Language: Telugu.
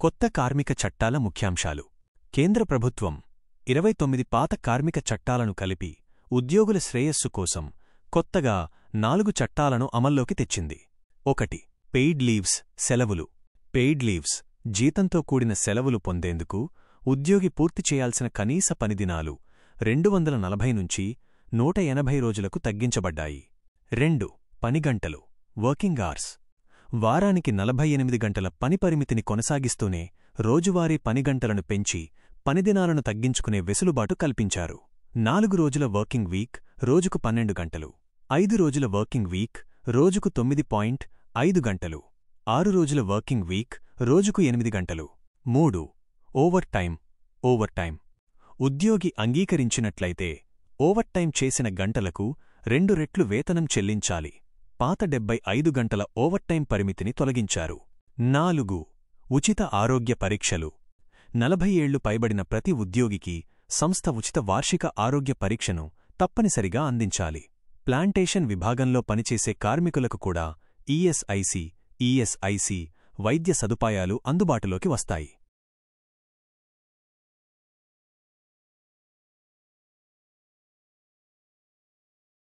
కొత్త కార్మిక చట్టాల ముఖ్యాంశాలు. కేంద్ర ప్రభుత్వం 29 పాత కార్మిక చట్టాలను కలిపి ఉద్యోగుల శ్రేయస్సు కోసం కొత్తగా 4 చట్టాలను అమల్లోకి తెచ్చింది. 1. పెయిడ్ లీవ్స్ సెలవులు. పెయిడ్ లీవ్స్ జీతంతో కూడిన సెలవులు పొందేందుకు ఉద్యోగి పూర్తి చేయాల్సిన కనీస పనిదినాలు 240 నుంచి 180 రోజులకు తగ్గించబడ్డాయి. 2. పనిగంటలు వర్కింగ్ అవర్స్. వారానికి 48 గంటల పని పరిమితిని కొనసాగిస్తూనే రోజువారీ పనిగంటలను పెంచి పనిదినాలను తగ్గించుకునే వెసులుబాటు కల్పించారు. 4 రోజుల వర్కింగ్ వీక్ రోజుకు 12 గంటలు. 5 రోజుల వర్కింగ్ వీక్ రోజుకు 9.5 గంటలు. 6 రోజుల వర్కింగ్ వీక్ రోజుకు 8 గంటలు. 3. Over time. ఉద్యోగి అంగీకరించినట్లయితే ఓవర్ టైం చేసిన గంటలకు 2 రెట్లు వేతనం చెల్లించాలి. పాత 75 గంటల ఓవర్ టైం పరిమితిని తొలగించారు. 4. ఉచిత ఆరోగ్య పరీక్షలు. 40 ఏళ్లు పైబడిన ప్రతి ఉద్యోగికి సంస్థ ఉచిత వార్షిక ఆరోగ్య పరీక్షను తప్పనిసరిగా అందించాలి. ప్లాంటేషన్ విభాగంలో పనిచేసే కార్మికులకు కూడా ఈఎస్ఐసి వైద్య సదుపాయాలు అందుబాటులోకి వస్తాయి.